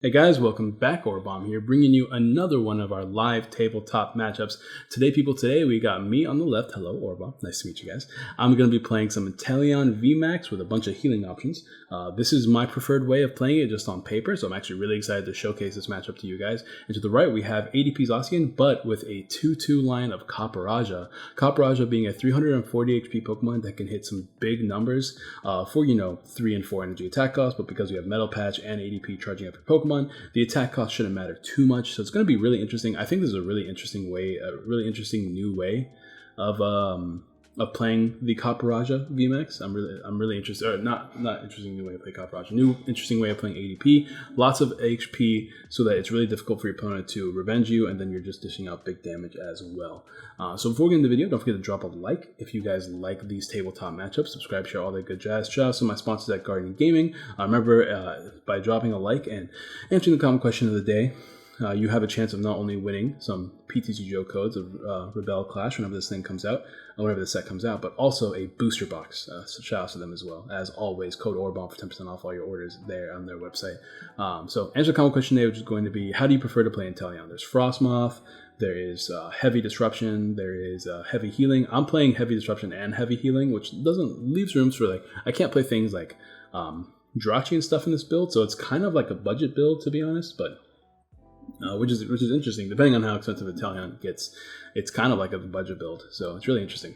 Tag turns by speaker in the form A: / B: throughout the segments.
A: Hey guys, welcome back. Orabomb here, bringing you another one of our live tabletop matchups. Today we got me on the left. Hello, Orabomb. Nice to meet you guys. I'm going to be playing some Inteleon Vmax with a bunch of healing options. This is my preferred way of playing it just on paper, so I'm actually really excited to showcase this matchup to you guys. And to the right, we have ADP Zacian, but with a 2-2 line of Copperajah. Copperajah being a 340 HP Pokemon that can hit some big numbers for, 3 and 4 energy attack costs, but because we have Metal Patch and ADP charging up your Pokemon, the attack cost shouldn't matter too much, so it's going to be really interesting. I think this is a really interesting way, a really interesting new way of playing the Copperajah VMAX. I'm really interested, or not interesting new way to play Copperajah, new interesting way of playing ADP. Lots of HP, so that it's really difficult for your opponent to revenge you, and then you're just dishing out big damage as well. So before we get into the video, don't forget to drop a like if you guys like these tabletop matchups. Subscribe, share, all that good jazz. Shout out to my sponsors at Guardian Gaming. Remember, by dropping a like and answering the common question of the day, you have a chance of not only winning some PTCGO codes of Rebel Clash whenever this thing comes out, or whenever the set comes out, but also a booster box. So shout out to them as well. As always, code ORBOMB for 10% off all your orders there on their website. So answer the common question today, which is going to be, how do you prefer to play Inteleon? There's Frostmoth, there is heavy disruption, there is heavy healing. I'm playing heavy disruption and heavy healing, which leaves rooms for I can't play things like Jirachi and stuff in this build, so it's kind of like a budget build, to be honest, but which is interesting. Depending on how expensive Inteleon gets, it's kind of like a budget build, so it's really interesting.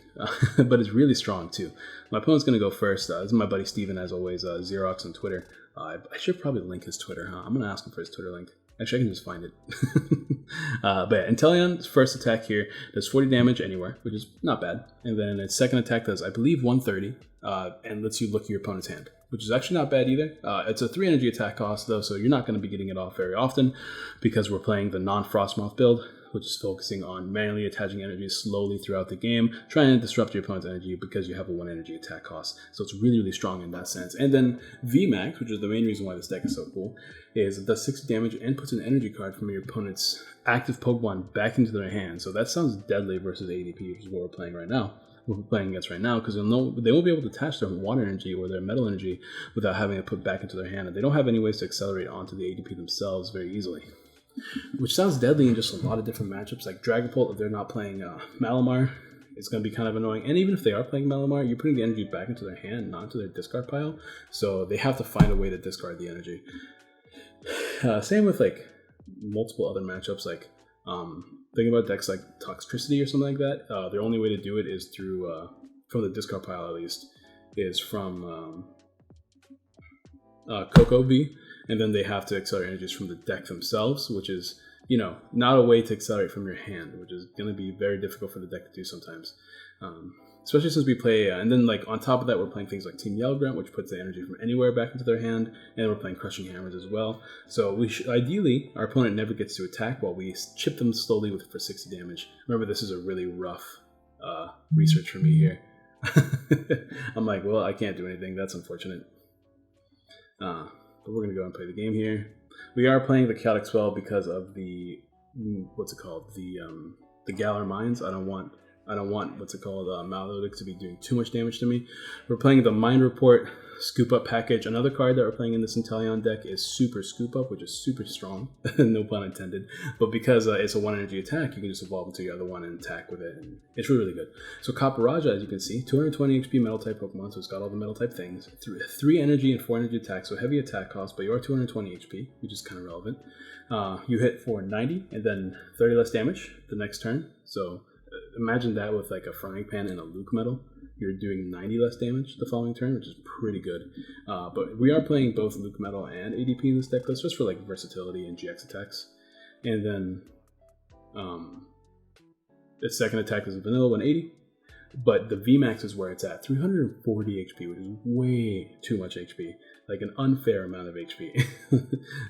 A: But it's really strong too. My opponent's going to go first. This is my buddy Steven, as always, Xerox on Twitter. I should probably link his Twitter, huh? I'm going to ask him for his Twitter link. Actually, I can just find it. But yeah, Inteleon's first attack here does 40 damage anywhere, which is not bad. And then its second attack does, I believe, 130, and lets you look at your opponent's hand, which is actually not bad either. It's a 3 energy attack cost, though, so you're not going to be getting it off very often because we're playing the non-Frostmoth build, which is focusing on manually attaching energy slowly throughout the game, trying to disrupt your opponent's energy because you have a 1 energy attack cost. So it's really, really strong in that sense. And then Vmax, which is the main reason why this deck is so cool, is it does 60 damage and puts an energy card from your opponent's active Pokemon back into their hand. So that sounds deadly versus ADP, which is what we're playing right now. We're playing against right now, because they won't be able to attach their water energy or their metal energy without having it put back into their hand, and they don't have any ways to accelerate onto the ADP themselves very easily, which sounds deadly in just a lot of different matchups. Like Dragapult, if they're not playing Malamar, it's going to be kind of annoying. And even if they are playing Malamar, you're putting the energy back into their hand, not into their discard pile, so they have to find a way to discard the energy. Same with multiple other matchups, think about decks like Toxtricity or something like that. Their only way to do it is through, from the discard pile at least, is from Coco V, and then they have to accelerate energies from the deck themselves, which is, not a way to accelerate from your hand, which is going to be very difficult for the deck to do sometimes. Especially since we play, and then on top of that, we're playing things like Team Yell Grunt, which puts the energy from anywhere back into their hand, and we're playing Crushing Hammers as well. So ideally, our opponent never gets to attack while we chip them slowly for 60 damage. Remember, this is a really rough research for me here. I'm like, well, I can't do anything. That's unfortunate. But we're going to go and play the game here. We are playing the Chaotic Swell because of the, the Galar Mines. I don't want Malytic to be doing too much damage to me. We're playing the Mind Report Scoop Up package. Another card that we're playing in this Inteleon deck is Super Scoop Up, which is super strong, no pun intended. But because it's a 1 energy attack, you can just evolve into your other one and attack with it, and it's really, really good. So Copperajah, as you can see, 220 HP Metal type Pokemon, so it's got all the Metal type things. 3 energy and 4 energy attack, so heavy attack cost, but you are 220 HP, which is kind of relevant. You hit for 90 and then 30 less damage the next turn. So imagine that with a frying pan and a Luke Metal. You're doing 90 less damage the following turn, which is pretty good. But we are playing both Luke Metal and ADP in this deck list, just for versatility and GX attacks. And then its second attack is a vanilla 180, but the Vmax is where it's at, 340 HP, which is way too much HP. An unfair amount of HP.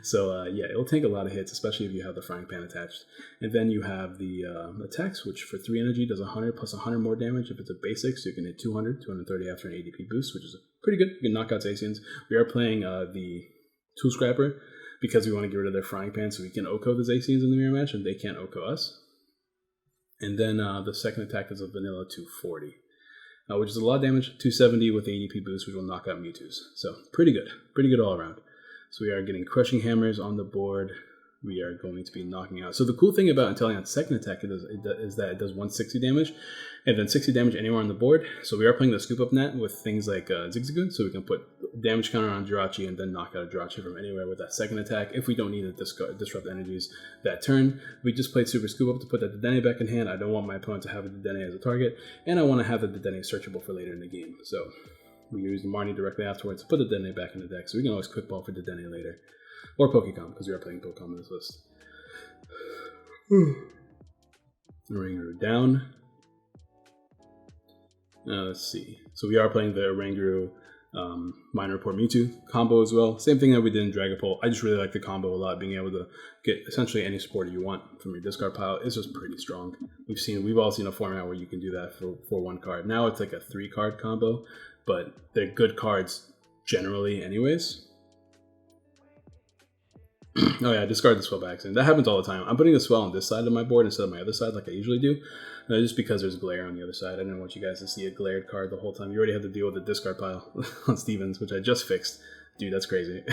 A: So yeah, it'll take a lot of hits, especially if you have the frying pan attached. And then you have the attacks, which for 3 energy does 100 plus 100 more damage if it's a basic, so you can hit 230 after an ADP boost, which is pretty good. You can knock out Zacians. We are playing the Tool Scrapper because we want to get rid of their frying pan so we can OHKO the Zacians in the mirror match and they can't OHKO us. And then the second attack is a vanilla 240. Which is a lot of damage, 270 with ADP boost, which will knock out Mewtwo's. So pretty good all around. So we are getting Crushing Hammers on the board. We are going to be knocking out. So the cool thing about Inteleon's second attack is that it does 160 damage, and then 60 damage anywhere on the board. So we are playing the Scoop Up Net with things like Zigzagoon, so we can put damage counter on Jirachi and then knock out a Jirachi from anywhere with that second attack. If we don't need to disrupt energies that turn, we just played Super Scoop Up to put that Dedenne back in hand. I don't want my opponent to have a Dedenne as a target, and I want to have the Dedenne searchable for later in the game. So we use the Marnie directly afterwards to put the Dedenne back in the deck, so we can always quick ball for Dedenne later. Or Pokecom, because we are playing Pokecom in this list. Oranguru down. Let's see. So we are playing the Oranguru Minor Report Mewtwo combo as well. Same thing that we did in Dragapult. I just really like the combo a lot. Being able to get essentially any supporter you want from your discard pile is just pretty strong. We've all seen a format where you can do that for one card. Now it's like a 3-card combo, but they're good cards generally anyways. Oh yeah, I discard the Swell by accident. That happens all the time. I'm putting the Swell on this side of my board instead of my other side like I usually do. Just because there's glare on the other side. I didn't want you guys to see a glared card the whole time. You already had to deal with the discard pile on Stevens, which I just fixed. Dude, that's crazy.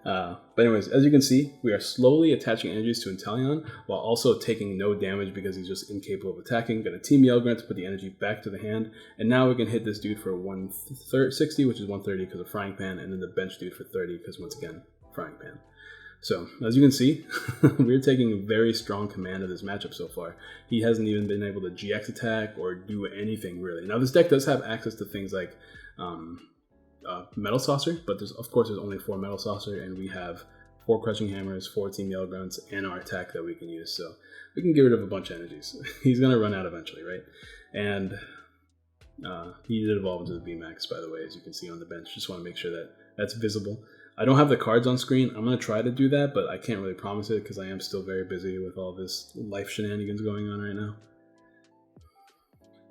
A: But anyways, as you can see, we are slowly attaching energies to Inteleon while also taking no damage because he's just incapable of attacking. Gonna Team Yellgrant to put the energy back to the hand, and now we can hit this dude for 160, which is 130 because of Frying Pan, and then the bench dude for 30 because once again, Frying Pan. So, as you can see, we're taking very strong command of this matchup so far. He hasn't even been able to GX attack or do anything really. Now this deck does have access to things like Metal Saucer, but there's only 4 Metal Saucer, and we have 4 Crushing Hammers, 4 Team Yellgrunts, and our attack that we can use. So we can get rid of a bunch of energies. He's going to run out eventually, right? And he did evolve into the Vmax, by the way, as you can see on the bench. Just want to make sure that that's visible. I don't have the cards on screen. I'm going to try to do that, but I can't really promise it because I am still very busy with all this life shenanigans going on right now.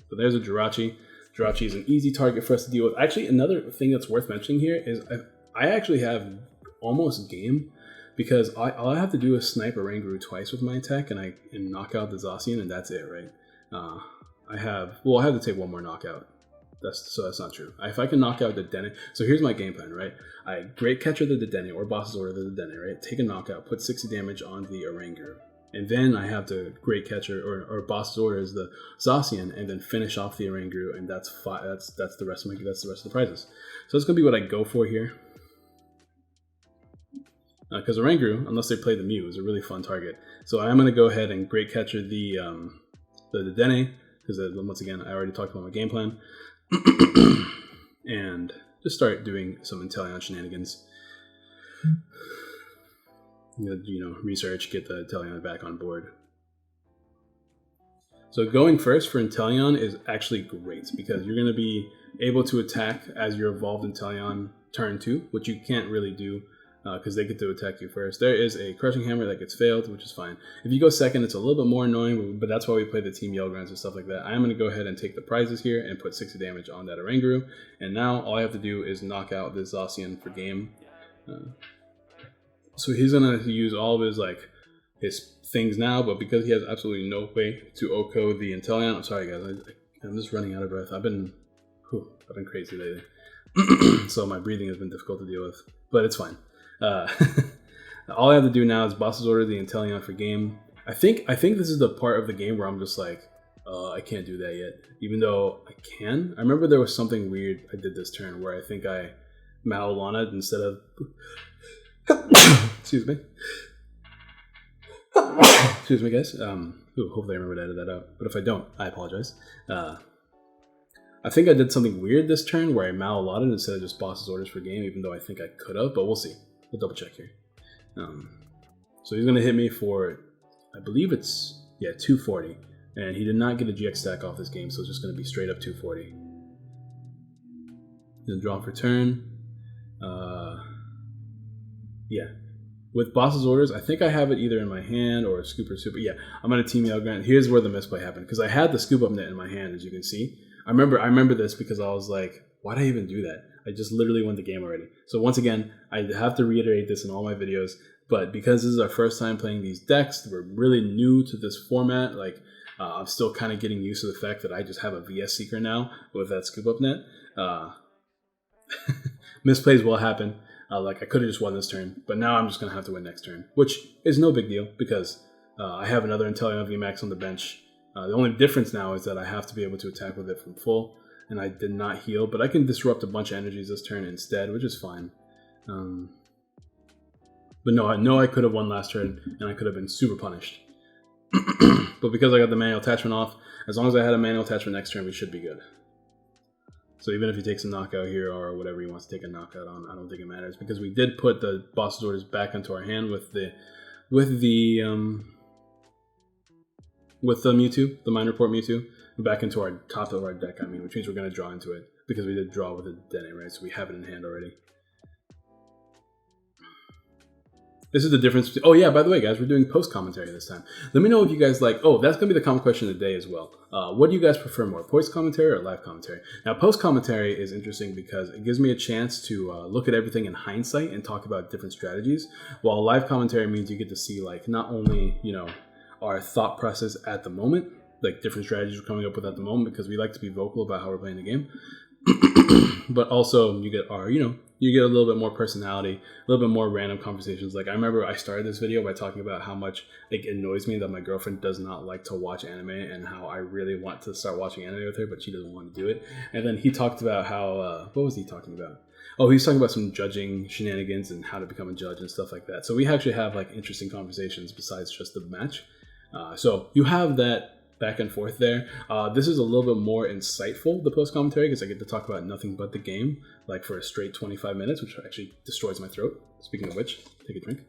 A: So there's a Jirachi. Jirachi is an easy target for us to deal with. Actually, another thing that's worth mentioning here is I actually have almost game because all I have to do is snipe a Oranguru twice with my attack and knock out the Zacian, and that's it, right? I have to take one more knockout. So that's not true. If I can knock out the Dedenne, so here's my game plan, right? I Great Catcher the Dedenne or Boss's Order the Dedenne, right? Take a knockout, put 60 damage on the Oranguru. And then I have to Great Catcher or Boss's Order as the Zacian, and then finish off the Oranguru, and that's the rest of the prizes. So that's gonna be what I go for here. Because Oranguru, unless they play the Mew, is a really fun target. So I'm gonna go ahead and Great Catcher the Dedenne, because once again I already talked about my game plan, and just start doing some Inteleon shenanigans. Research, get the Inteleon back on board. So going first for Inteleon is actually great because you're going to be able to attack as your evolved Inteleon turn 2, which you can't really do because they get to attack you first. There is a Crushing Hammer that gets failed, which is fine. If you go second, it's a little bit more annoying, but that's why we play the Team Yellgrunts and stuff like that. I'm going to go ahead and take the prizes here and put 60 damage on that Oranguru, and now all I have to do is knock out this Zacian for game. So he's going to use all of his things now, but because he has absolutely no way to OHKO the Inteleon, I'm sorry guys, I'm just running out of breath. I've been crazy lately. So my breathing has been difficult to deal with, but it's fine. All I have to do now is Boss's Order the Inteleon for game. I think this is the part of the game where I'm just like, I can't do that yet, even though I can. I remember there was something weird I did this turn where I think I Malolana instead of excuse me guys. Hopefully I remember to edit that out, but if I don't, I apologize. I think I did something weird this turn where I Malolana instead of just Boss's Orders for game, even though I think I could have, but we'll see. We'll double check here. So he's going to hit me for, I believe it's, 240. And he did not get a GX stack off this game, so it's just going to be straight up 240. Then draw for turn. With Boss's Orders, I think I have it either in my hand or Super. Yeah, I'm going to Team Yellgrant. Here's where the misplay happened, because I had the Scoop Up Net in my hand, as you can see. I remember this because I was like, why did I even do that? I just literally won the game already. So once again, I have to reiterate this in all my videos, but because this is our first time playing these decks, we're really new to this format. I'm still kind of getting used to the fact that I just have a VS Seeker now with that Scoop Up Net. Misplays will happen. Like I could have just won this turn, but now I'm just going to have to win next turn, which is no big deal because I have another Inteleon Vmax on the bench. The only difference now is that I have to be able to attack with it from full, and I did not heal, but I can disrupt a bunch of energies this turn instead, which is fine. But no, I know I could have won last turn, and I could have been super punished. But because I got the manual attachment off, as long as I had a manual attachment next turn, we should be good. So even if he takes a knockout here or whatever he wants to take a knockout on, I don't think it matters because we did put the boss's orders back into our hand with the Mewtwo, the Mind Report Mewtwo, back into our top of our deck. I mean, which means we're going to draw into it because we did draw with a Dene, right? So we have it in hand already. This is the difference. Oh yeah, by the way, guys, we're doing post commentary this time. Let me know if you guys like. Oh, that's gonna be the common question of the day as well. What do you guys prefer more, post commentary or live commentary? Now, post commentary is interesting because it gives me a chance to look at everything in hindsight and talk about different strategies. While live commentary means you get to see like not only our thought process at the moment, like different strategies we're coming up with at the moment because we like to be vocal about how we're playing the game. But also you get our, you get a little bit more personality, a little bit more random conversations. Like I remember I started this video by talking about how much it annoys me that my girlfriend does not like to watch anime and how I really want to start watching anime with her, but she doesn't want to do it. And then he talked about how, what was he talking about? Oh, he's talking about some judging shenanigans and how to become a judge and stuff like that. So we actually have like interesting conversations besides just the match. So you have that back and forth there. This is a little bit more insightful, the post commentary, because I get to talk about nothing but the game, like for a straight 25 minutes, which actually destroys my throat. Speaking of which, take a drink.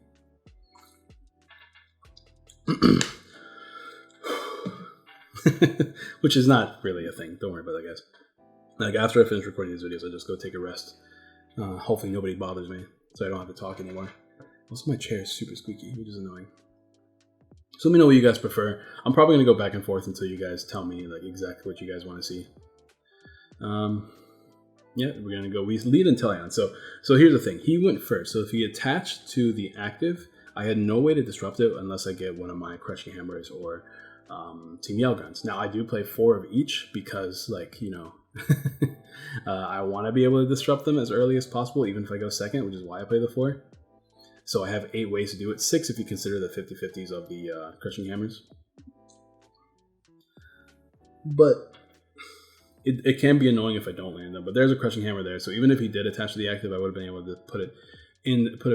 A: Which is not really a thing. Don't worry about that, guys. Like after I finish recording these videos, I just go take a rest. Hopefully nobody bothers me, so I don't have to talk anymore. Also, my chair is super squeaky, which is annoying. So let me know what you guys prefer. I'm probably going to go back and forth until you guys tell me like exactly what you guys want to see. Yeah, we're going to go. We lead Inteleon. So here's the thing. He went first. So if he attached to the active, I had no way to disrupt it unless I get one of my Crushing Hammers or Team Yell Guns. Now, I do play 4 of each because, like, I want to be able to disrupt them as early as possible, even if I go second, which is why I play the 4. So I have 8 ways to do it. 6 if you consider the 50-50s of the Crushing Hammers. But it can be annoying if I don't land them. But there's a Crushing Hammer there. So even if he did attach to the active, I would have been able to put it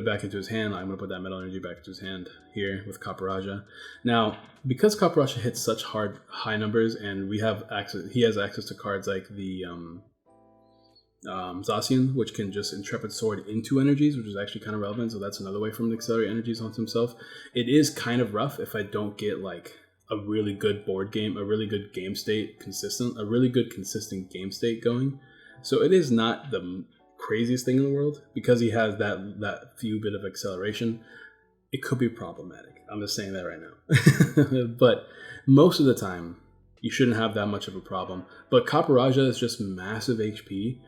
A: back into his hand. I'm going to put that Metal Energy back into his hand here with Copperajah. Now, because Copperajah hits such high numbers, and he has access to cards like the Zacian, which can just Intrepid Sword into energies, which is actually kind of relevant. So that's another way for him to accelerate energies onto himself. It is kind of rough if I don't get like a really good board game, a really good game state consistent game state going. So it is not the craziest thing in the world because he has that few bit of acceleration. It could be problematic. I'm just saying that right now. But most of the time, you shouldn't have that much of a problem. But Copperajah is just massive HP.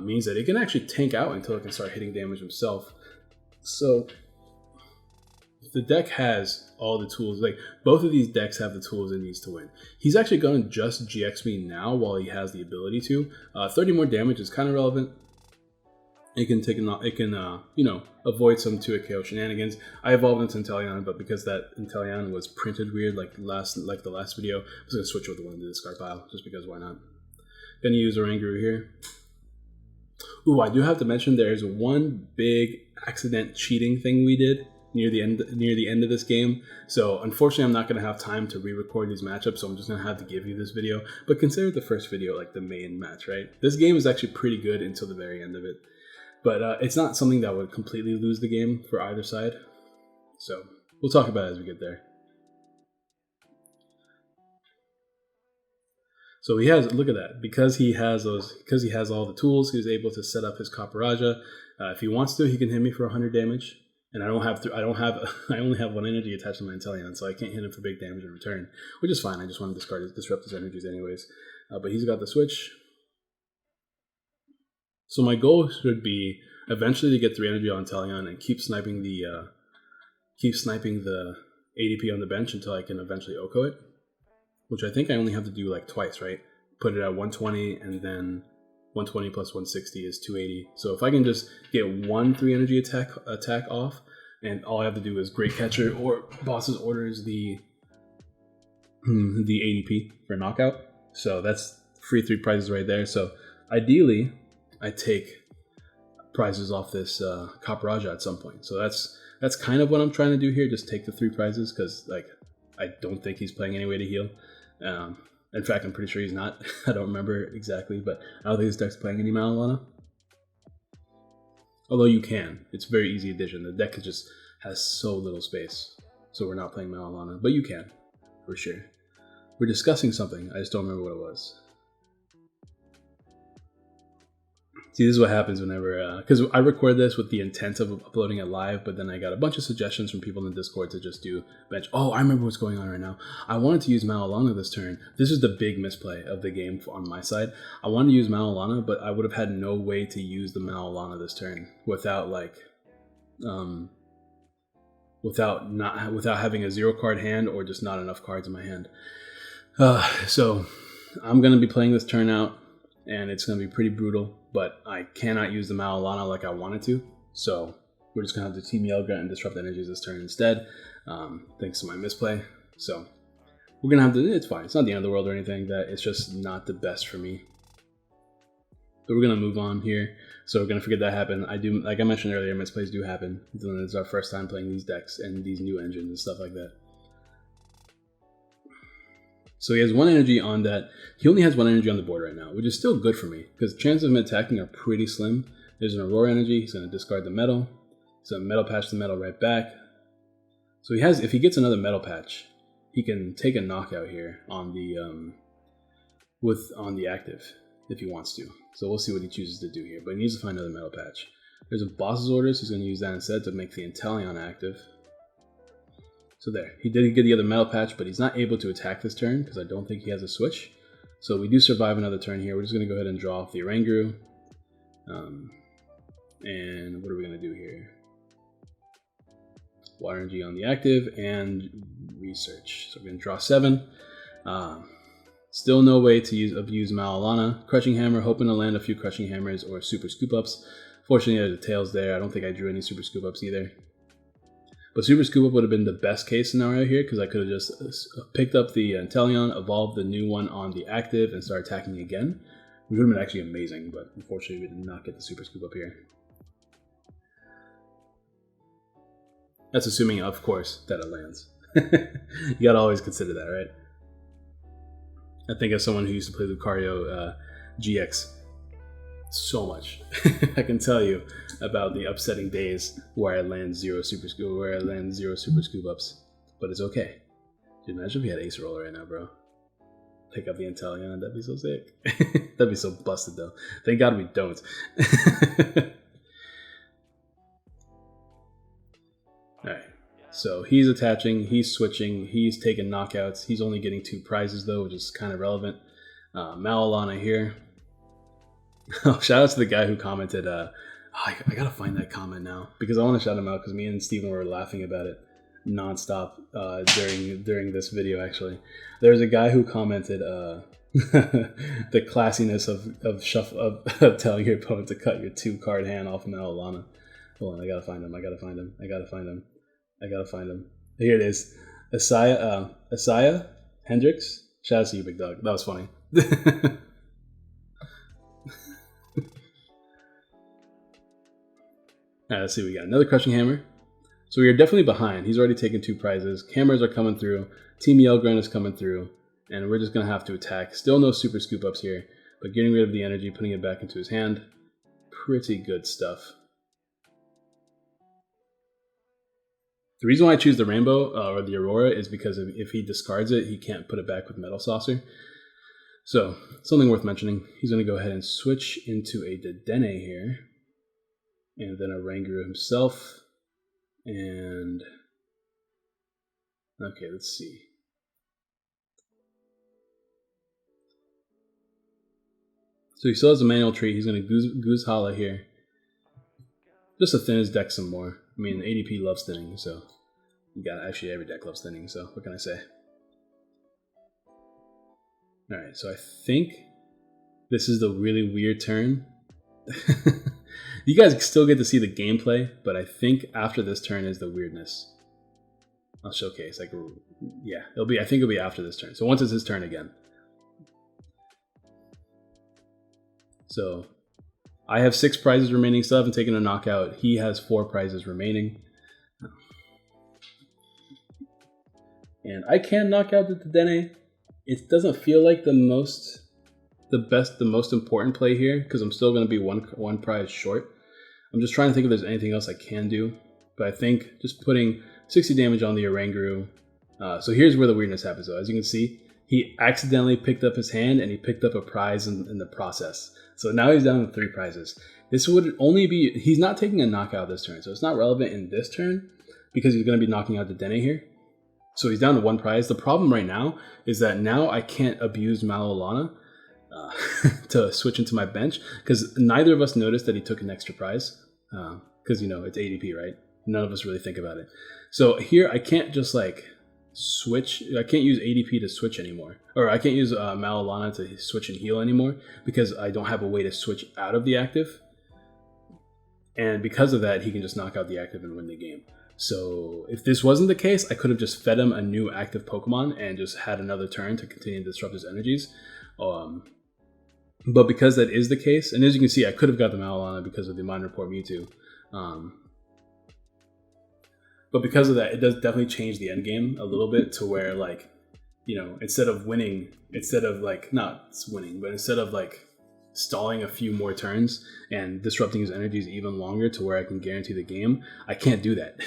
A: Means that it can actually tank out until it can start hitting damage himself. So the deck has all the tools. Like both of these decks have the tools it needs to win. He's actually going to just GX me now while he has the ability to. 30 more damage is kind of relevant. It can avoid some 2-hit KO shenanigans. I evolved into Inteleon, but because that Inteleon was printed weird like the last video, I was gonna switch with the one in the discard pile just because why not? Gonna use Oranguru here. Ooh, I do have to mention there's one big accident cheating thing we did near the end of this game. So unfortunately, I'm not going to have time to re-record these matchups, so I'm just going to have to give you this video. But consider the first video like the main match, right? This game is actually pretty good until the very end of it. But it's not something that would completely lose the game for either side. So we'll talk about it as we get there. So he has, look at that, because he has all the tools, he was able to set up his Copperajah. If he wants to, he can hit me for 100 damage. And I only have 1 energy attached to my Inteleon, so I can't hit him for big damage in return, which is fine. I just want to disrupt his energies anyways. But he's got the switch. So my goal should be eventually to get 3 energy on Inteleon and keep sniping the ADP on the bench until I can eventually Oko it. Which I think I only have to do like twice, right? Put it at 120 and then 120 plus 160 is 280. So if I can just get one 3 energy attack off, and all I have to do is Great Catcher or Boss's Orders the ADP for knockout. So that's free 3 prizes right there. So ideally, I take prizes off this Copperajah at some point. So that's kind of what I'm trying to do here. Just take the 3 prizes because like I don't think he's playing any way to heal. In fact, I'm pretty sure he's not. I don't remember exactly, but I don't think this deck's playing any Malolana. Although you can. It's very easy addition. The deck just has so little space. So we're not playing Malolana, but you can, for sure. We're discussing something. I just don't remember what it was. See, this is what happens whenever, because I record this with the intent of uploading it live, but then I got a bunch of suggestions from people in the Discord to just do bench. Oh, I remember what's going on right now. I wanted to use Malolana this turn. This is the big misplay of the game on my side. I wanted to use Malolana, but I would have had no way to use the Malolana this turn without like, without having a 0 card hand or just not enough cards in my hand. So I'm gonna be playing this turn out, and it's gonna be pretty brutal. But I cannot use the Malolana like I wanted to, so we're just gonna have to Team Yelga and Disrupt Energies this turn instead, thanks to my misplay. So we're gonna have to. It's fine. It's not the end of the world or anything. That it's just not the best for me. But we're gonna move on here. So we're gonna forget that happened. I do, like I mentioned earlier, misplays do happen. It's our first time playing these decks and these new engines and stuff like that. So he has 1 energy on that. He only has 1 energy on the board right now, which is still good for me because chances of him attacking are pretty slim. There's an Aurora energy. He's going to discard the metal. He's going to metal patch the metal right back. So he has, if he gets another metal patch, he can take a knockout here on the on the active if he wants to. So we'll see what he chooses to do here. But he needs to find another metal patch. There's a Boss's Orders. He's going to use that instead to make the Inteleon active. So there, he did get the other metal patch, but he's not able to attack this turn because I don't think he has a switch. So we do survive another turn here. We're just going to go ahead and draw off the Oranguru. And what are we going to do here? Water Energy on the active and research. So we're going to draw 7. Still no way to use Malolana. Crushing Hammer, hoping to land a few Crushing Hammers or Super Scoop Ups. Fortunately, there's a Tails there. I don't think I drew any Super Scoop Ups either. But Super Scoop Up would have been the best case scenario here because I could have just picked up the Inteleon, evolved the new one on the active, and start attacking again, which would have been actually amazing, but unfortunately we did not get the Super Scoop Up here. That's assuming, of course, that it lands. You gotta always consider that, right? I think as someone who used to play Lucario GX so much, I can tell you about the upsetting days where I land 0 Super Scoop Ups, but it's okay. Dude, imagine if we had Ace Roller right now, bro. Pick up the Inteleon, that'd be so sick. That'd be so busted though. Thank God we don't. Alright, so he's attaching, he's switching, he's taking knockouts. He's only getting 2 prizes though, which is kind of relevant. Malolana here. Oh, shout out to the guy who commented, I gotta find that comment now because I want to shout him out because me and Steven were laughing about it nonstop during this video. Actually, there's a guy who commented the classiness of telling your opponent to cut your 2 card hand off of Malolana. Hold on, I gotta find him. Here it is, Asaya Hendricks. Shout out to you, big dog. That was funny. Alright, let's see. We got another Crushing Hammer. So we are definitely behind. He's already taken 2 prizes. Hammers are coming through. Team Yelgren is coming through. And we're just going to have to attack. Still no Super Scoop Ups here. But getting rid of the energy, putting it back into his hand. Pretty good stuff. The reason why I choose the Rainbow or the Aurora is because if he discards it, he can't put it back with Metal Saucer. So, something worth mentioning. He's going to go ahead and switch into a Dedenne here. And then a Oranguru himself. And okay, let's see. So he still has a manual tree. He's going to Goose Hala here. Just to thin his deck some more. I mean, ADP loves thinning, so you got actually every deck loves thinning, so what can I say? Alright, so I think This is the really weird turn. You guys still get to see the gameplay, but I think after this turn is the weirdness. I'll showcase. Like, yeah, I think it'll be after this turn. So once it's his turn again. So I have 6 prizes remaining. Still haven't taken a knockout. He has 4 prizes remaining. And I can knock out the Dedenne. It doesn't feel like the most important play here because I'm still going to be one prize short. I'm just trying to think if there's anything else I can do. But I think just putting 60 damage on the Oranguru. So here's where the weirdness happens though. As you can see, he accidentally picked up his hand and he picked up a prize in the process. So now he's down to 3 prizes. This would only be, he's not taking a knockout this turn. So it's not relevant in this turn because he's going to be knocking out the Dedenne here. So he's down to 1 prize. The problem right now is that now I can't abuse Malolana to switch into my bench because neither of us noticed that he took an extra prize because, you know, it's ADP, right? None of us really think about it. So here I can't just like switch. I can't use ADP to switch anymore. Or I can't use Malolana to switch and heal anymore because I don't have a way to switch out of the active. And because of that, he can just knock out the active and win the game. So if this wasn't the case, I could have just fed him a new active Pokemon and just had another turn to continue to disrupt his energies. But because that is the case, and as you can see, I could have got the Malolana because of the Mind Report Mewtwo. But because of that, it does definitely change the end game a little bit to where, like, you know, instead of stalling a few more turns and disrupting his energies even longer to where I can guarantee the game, I can't do that.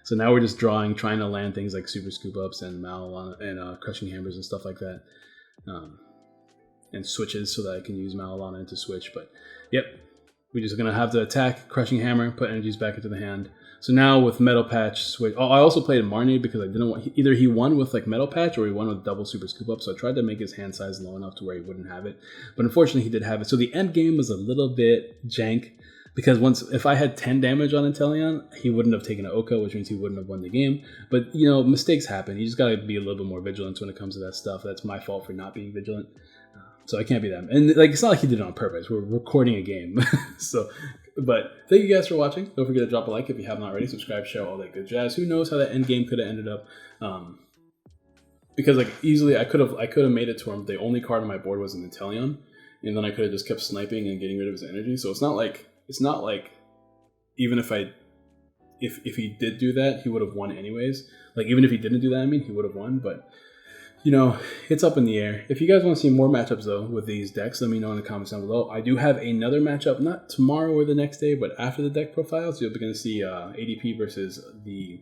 A: So now we're just trying to land things like Super Scoop Ups and Malolana and Crushing Hammers and stuff like that. And switches so that I can use Malolana to switch. But yep, we're just going to have to attack, Crushing Hammer, put energies back into the hand. So now with Metal Patch, switch. Oh, I also played Marnie because I didn't want, either he won with like Metal Patch or he won with double Super Scoop Up. So I tried to make his hand size low enough to where he wouldn't have it. But unfortunately he did have it. So the end game was a little bit jank because if I had 10 damage on Inteleon, he wouldn't have taken an Oka, which means he wouldn't have won the game. But, you know, mistakes happen. You just got to be a little bit more vigilant when it comes to that stuff. That's my fault for not being vigilant. So I can't be them. And like, it's not like he did it on purpose. We're recording a game. So, but thank you guys for watching. Don't forget to drop a like if you haven't already. Subscribe, share, all that good jazz. Who knows how that end game could have ended up? Because like easily I could have made it to where the only card on my board was an Inteleon, and then I could have just kept sniping and getting rid of his energy. So it's not like even if he did do that, he would have won anyways. Like even if he didn't do that, I mean, he would have won. But you know, it's up in the air. If you guys want to see more matchups, though, with these decks, let me know in the comments down below. I do have another matchup, not tomorrow or the next day, but after the deck profiles. You'll be going to see ADP versus the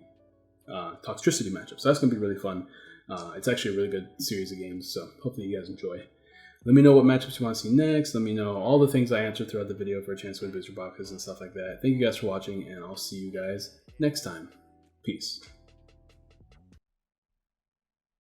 A: Toxtricity matchup. So that's going to be really fun. It's actually a really good series of games, so hopefully you guys enjoy. Let me know what matchups you want to see next. Let me know all the things I answered throughout the video for a chance to win booster boxes and stuff like that. Thank you guys for watching, and I'll see you guys next time. Peace.